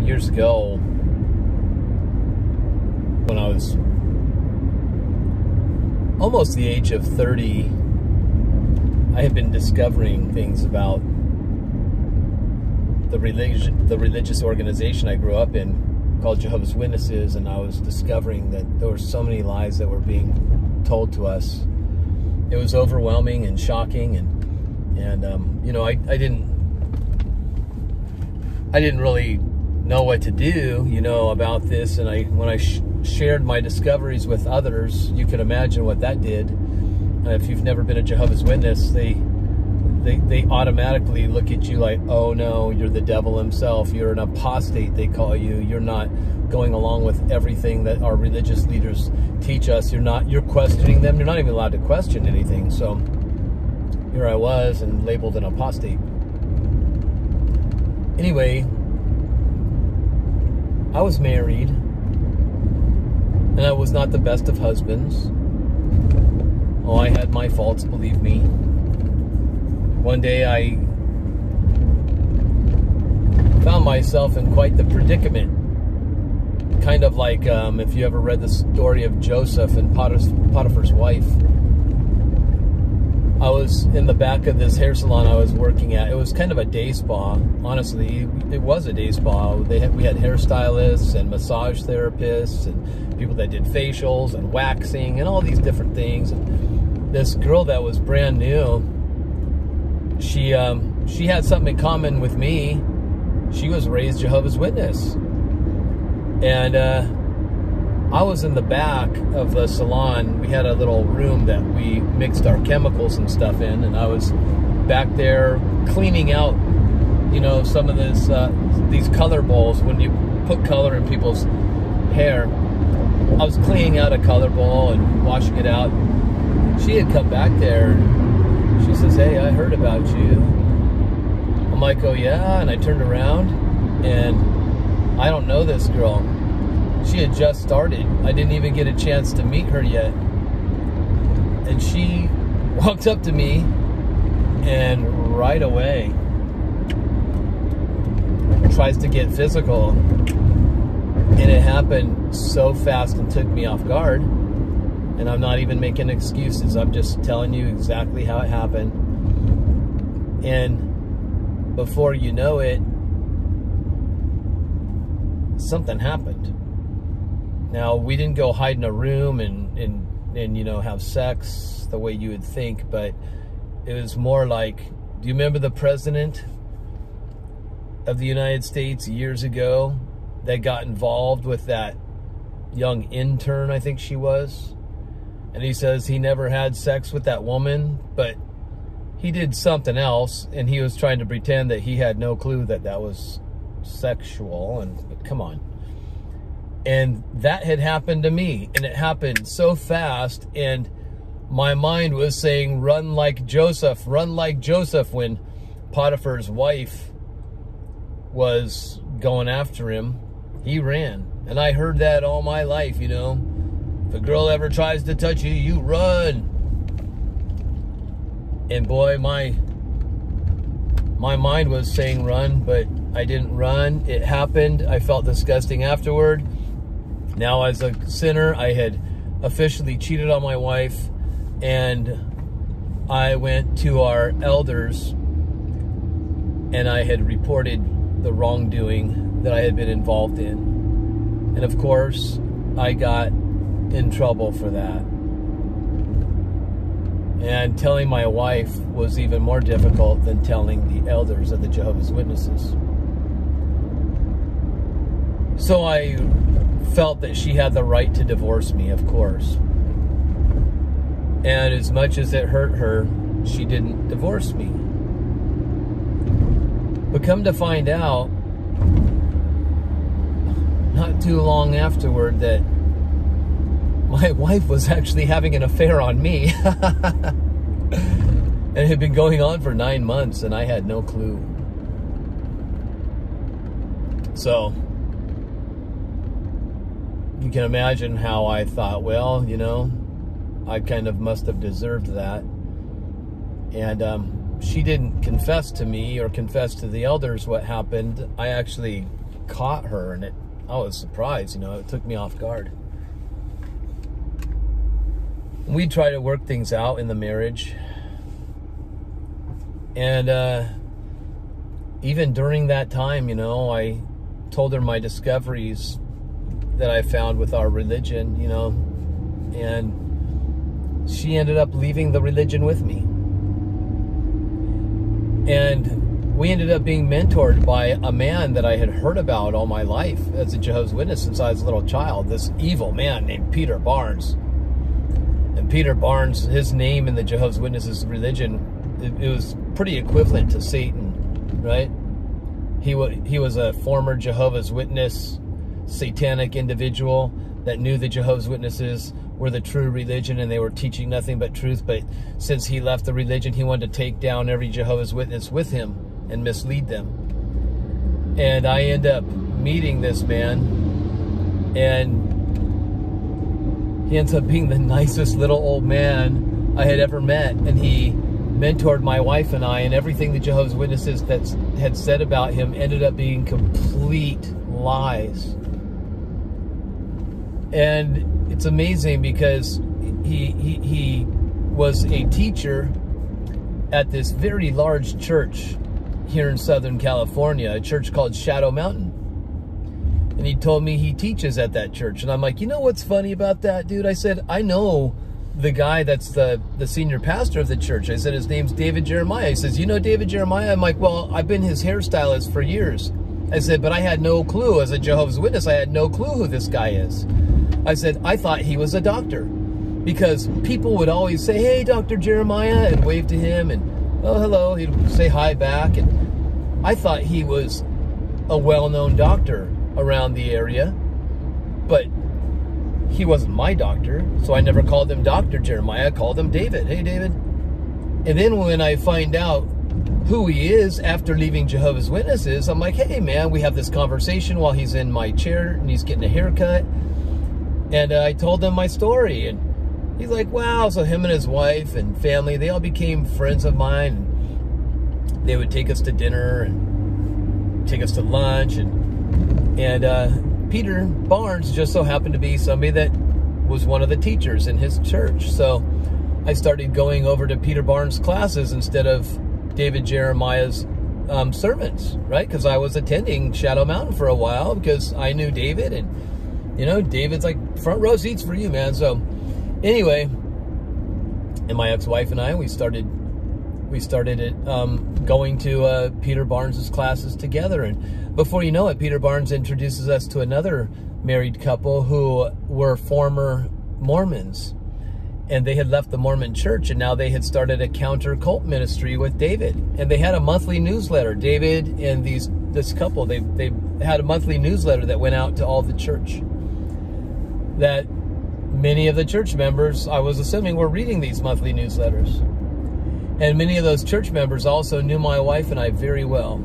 years ago, when I was almost the age of 30, I had been discovering things about the religious organization I grew up in called Jehovah's Witnesses, and I was discovering that there were so many lies that were being told to us. It was overwhelming and shocking, and you know, I didn't really know what to do, you know, about this. And when I shared my discoveries with others, you can imagine what that did. If you've never been a Jehovah's Witness, they automatically look at you like, oh no, you're the devil himself. You're an apostate, they call you. You're not going along with everything that our religious leaders teach us. You're questioning them. You're not even allowed to question anything. So here I was, and labeled an apostate. Anyway, I was married, and I was not the best of husbands. Oh, I had my faults, believe me. One day I found myself in quite the predicament. Kind of like if you ever read the story of Joseph and Potiphar's wife. I was in the back of this hair salon I was working at. It was kind of a day spa. Honestly, it was a day spa. We had hairstylists and massage therapists and people that did facials and waxing and all these different things. And this girl that was brand new, she had something in common with me. She was raised Jehovah's Witness. And I was in the back of the salon. We had a little room that we mixed our chemicals and stuff in, and I was back there cleaning out, you know, some of these color bowls. When you put color in people's hair, I was cleaning out a color bowl and washing it out. She had come back there, and she says, "Hey, I heard about you." I'm like, "Oh yeah?" And I turned around, and I don't know this girl. She had just started. I didn't even get a chance to meet her yet. And she walked up to me, and right away tries to get physical. And it happened so fast and took me off guard. And I'm not even making excuses. I'm just telling you exactly how it happened. And before you know it, something happened. Now, we didn't go hide in a room and you know, have sex the way you would think, but it was more like, do you remember the president of the United States years ago that got involved with that young intern, I think she was? And he says he never had sex with that woman, but he did something else, and he was trying to pretend that he had no clue that that was sexual. And come on. And that had happened to me, and it happened so fast, and my mind was saying, run like Joseph, when Potiphar's wife was going after him. He ran. And I heard that all my life, you know. If a girl ever tries to touch you, you run. And boy, my mind was saying run, but I didn't run. It happened. I felt disgusting afterward. Now, as a sinner, I had officially cheated on my wife, and I went to our elders, and I had reported the wrongdoing that I had been involved in. And of course, I got in trouble for that. And telling my wife was even more difficult than telling the elders of the Jehovah's Witnesses. So I felt that she had the right to divorce me, of course. And as much as it hurt her, she didn't divorce me. But come to find out, not too long afterward, that my wife was actually having an affair on me. And it had been going on for 9 months, and I had no clue. So you can imagine how I thought, well, you know, I kind of must have deserved that. And she didn't confess to me or confess to the elders what happened. I actually caught her, and I was surprised, you know, it took me off guard. We try to work things out in the marriage. And even during that time, you know, I told her my discoveries that I found with our religion, you know, and she ended up leaving the religion with me. And we ended up being mentored by a man that I had heard about all my life as a Jehovah's Witness since I was a little child, this evil man named Peter Barnes. And Peter Barnes, his name in the Jehovah's Witnesses religion, it was pretty equivalent to Satan, right? He was a former Jehovah's Witness, satanic individual that knew the Jehovah's Witnesses were the true religion and they were teaching nothing but truth. But since he left the religion, he wanted to take down every Jehovah's Witness with him and mislead them. And I end up meeting this man, and he ends up being the nicest little old man I had ever met. And he mentored my wife and I, and everything the Jehovah's Witnesses that had said about him ended up being complete lies. And it's amazing because he was a teacher at this very large church here in Southern California, a church called Shadow Mountain. And he told me he teaches at that church. And I'm like, you know what's funny about that, dude? I said, I know the guy that's the senior pastor of the church. I said, his name's David Jeremiah. He says, you know David Jeremiah? I'm like, well, I've been his hairstylist for years. I said, but I had no clue. As a Jehovah's Witness, I had no clue who this guy is. I said, I thought he was a doctor, because people would always say, hey, Dr. Jeremiah, and wave to him, and, oh, hello. He'd say hi back. And I thought he was a well-known doctor around the area, but he wasn't my doctor, so I never called him Dr. Jeremiah. I called him David. Hey, David. And then when I find out who he is after leaving Jehovah's Witnesses, I'm like, hey, man, we have this conversation while he's in my chair and he's getting a haircut. And I told him my story, and he's like, wow. So him and his wife and family, they all became friends of mine. They would take us to dinner and take us to lunch, and Peter Barnes just so happened to be somebody that was one of the teachers in his church. So I started going over to Peter Barnes' classes instead of David Jeremiah's sermons, right? Because I was attending Shadow Mountain for a while because I knew David, and you know, David's like front row seats for you, man. So anyway, and my ex-wife and I, we started going to Peter Barnes's classes together. And before you know it, Peter Barnes introduces us to another married couple who were former Mormons, and they had left the Mormon church, and now they had started a counter cult ministry with David, and they had a monthly newsletter. David and this couple, they had a monthly newsletter that went out to all the church, that many of the church members, I was assuming, were reading these monthly newsletters. And many of those church members also knew my wife and I very well.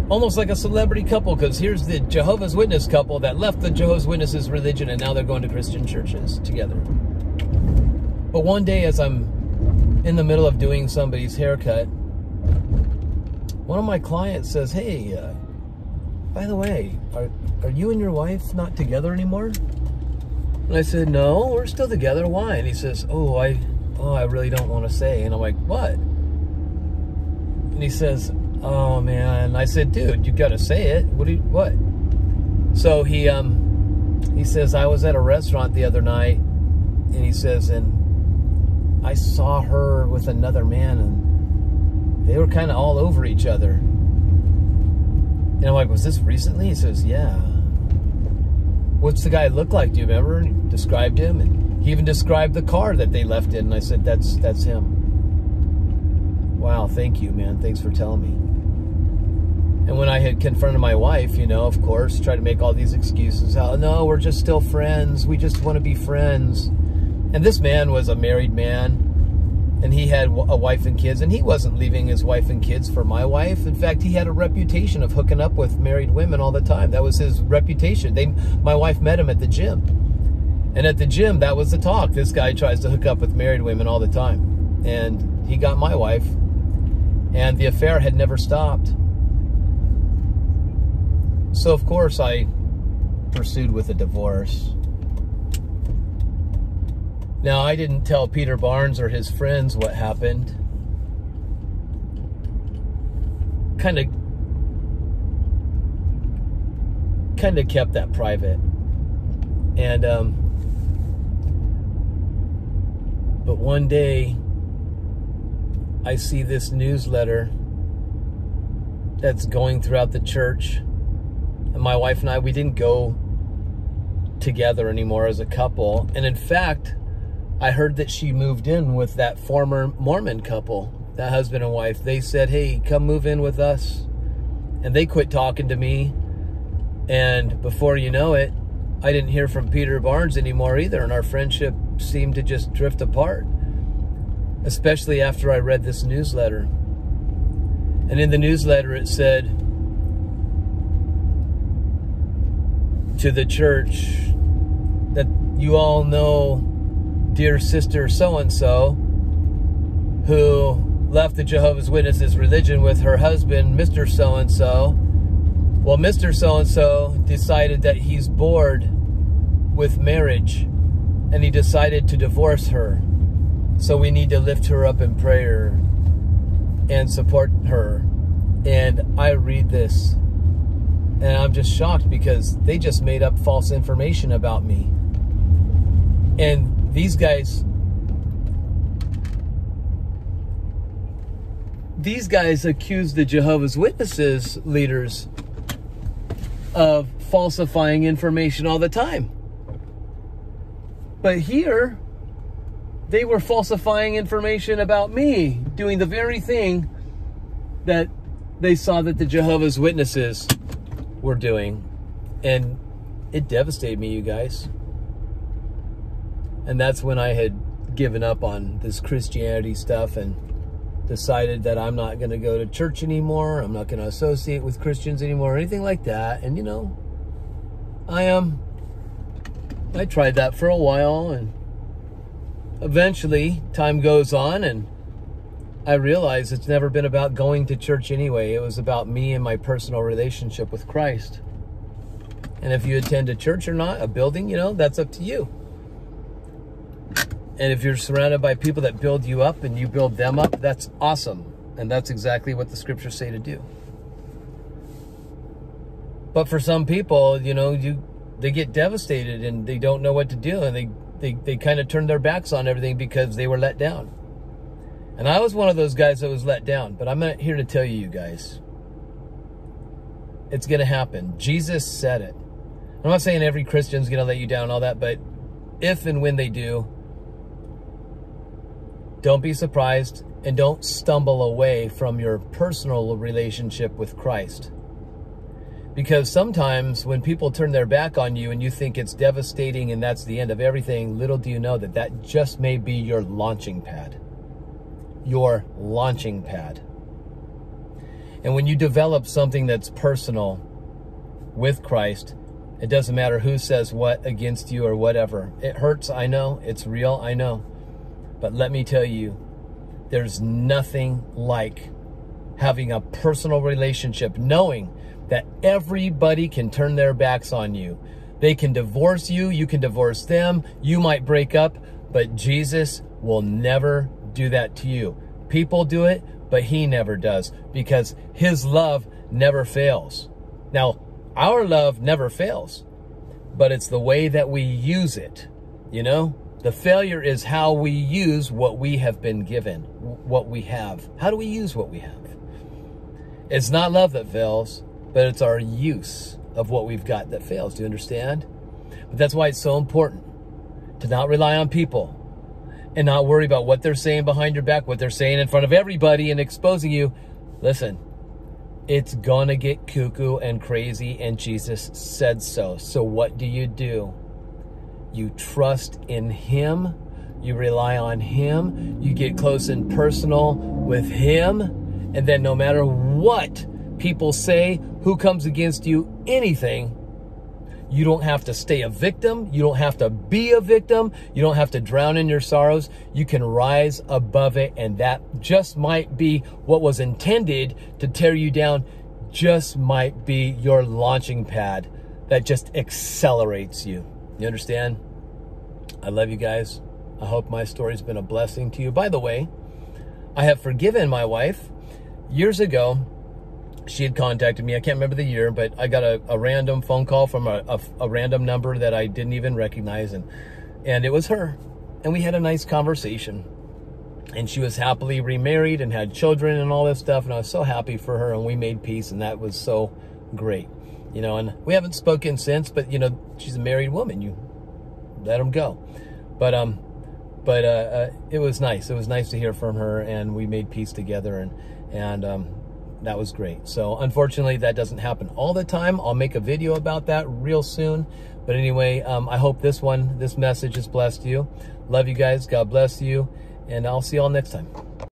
Almost like a celebrity couple, because here's the Jehovah's Witness couple that left the Jehovah's Witnesses religion, and now they're going to Christian churches together. But one day, as I'm in the middle of doing somebody's haircut, one of my clients says, hey, by the way, are you and your wife not together anymore? And I said, no, we're still together. Why? And he says, I really don't want to say. And I'm like, what? And he says, oh man. I said, dude, you got to say it. What? So he says, I was at a restaurant the other night, and he says, and I saw her with another man, and they were kind of all over each other. And I'm like, was this recently? He says, yeah. What's the guy look like? Do you remember? And he described him, and he even described the car that they left in. And I said, that's him. Wow, thank you, man. Thanks for telling me. And when I had confronted my wife, you know, of course, tried to make all these excuses. How, no, we're just still friends. We just want to be friends. And this man was a married man, and he had a wife and kids, and he wasn't leaving his wife and kids for my wife. In fact, he had a reputation of hooking up with married women all the time. That was his reputation. My wife met him at the gym. And at the gym, that was the talk. This guy tries to hook up with married women all the time. And he got my wife, and the affair had never stopped. So, of course, I pursued with a divorce. Now, I didn't tell Peter Barnes or his friends what happened. Kind of kept that private. And, but one day, I see this newsletter that's going throughout the church. And my wife and I, we didn't go together anymore as a couple. And in fact, I heard that she moved in with that former Mormon couple, that husband and wife. They said, hey, come move in with us. And they quit talking to me. And before you know it, I didn't hear from Peter Barnes anymore either. And our friendship seemed to just drift apart, especially after I read this newsletter. And in the newsletter, it said to the church that you all know dear sister so-and-so who left the Jehovah's Witnesses religion with her husband, Mr. So-and-so. Well, Mr. So-and-so decided that he's bored with marriage and he decided to divorce her. So we need to lift her up in prayer and support her. And I read this and I'm just shocked because they just made up false information about me. And these guys accuse the Jehovah's Witnesses leaders of falsifying information all the time. But here, they were falsifying information about me, doing the very thing that they saw that the Jehovah's Witnesses were doing. And it devastated me, you guys. And that's when I had given up on this Christianity stuff and decided that I'm not going to go to church anymore. I'm not going to associate with Christians anymore or anything like that. And, you know, I tried that for a while, and eventually time goes on and I realized it's never been about going to church anyway. It was about me and my personal relationship with Christ. And if you attend a church or not, a building, you know, that's up to you. And if you're surrounded by people that build you up and you build them up, that's awesome. And that's exactly what the scriptures say to do. But for some people, you know, they get devastated and they don't know what to do. And they kind of turn their backs on everything because they were let down. And I was one of those guys that was let down. But I'm not here to tell you guys. It's going to happen. Jesus said it. I'm not saying every Christian's going to let you down and all that. But if and when they do, don't be surprised and don't stumble away from your personal relationship with Christ. Because sometimes when people turn their back on you and you think it's devastating and that's the end of everything, little do you know that that just may be your launching pad. Your launching pad. And when you develop something that's personal with Christ, it doesn't matter who says what against you or whatever. It hurts, I know. It's real, I know. But let me tell you, there's nothing like having a personal relationship, knowing that everybody can turn their backs on you. They can divorce you, you can divorce them, you might break up, but Jesus will never do that to you. People do it, but he never does, because his love never fails. Now, our love never fails, but it's the way that we use it, you know? The failure is how we use what we have been given, what we have. How do we use what we have? It's not love that fails, but it's our use of what we've got that fails. Do you understand? But that's why it's so important to not rely on people and not worry about what they're saying behind your back, what they're saying in front of everybody and exposing you. Listen, it's gonna get cuckoo and crazy, and Jesus said so. So what do? You trust in him, you rely on him, you get close and personal with him, and then no matter what people say, who comes against you, anything, you don't have to stay a victim, you don't have to be a victim, you don't have to drown in your sorrows, you can rise above it, and that just might be what was intended to tear you down just might be your launching pad that just accelerates you. You understand? I love you guys. I hope my story's been a blessing to you. By the way, I have forgiven my wife. Years ago, she had contacted me. I can't remember the year, but I got a random phone call from a random number that I didn't even recognize, and it was her. And we had a nice conversation. And she was happily remarried and had children and all this stuff, and I was so happy for her, and we made peace, and that was so great. You know, and we haven't spoken since, but, you know, she's a married woman. You let them go. But it was nice. It was nice to hear from her, and we made peace together, and that was great. So unfortunately, that doesn't happen all the time. I'll make a video about that real soon. But anyway, I hope this message has blessed you. Love you guys. God bless you. And I'll see you all next time.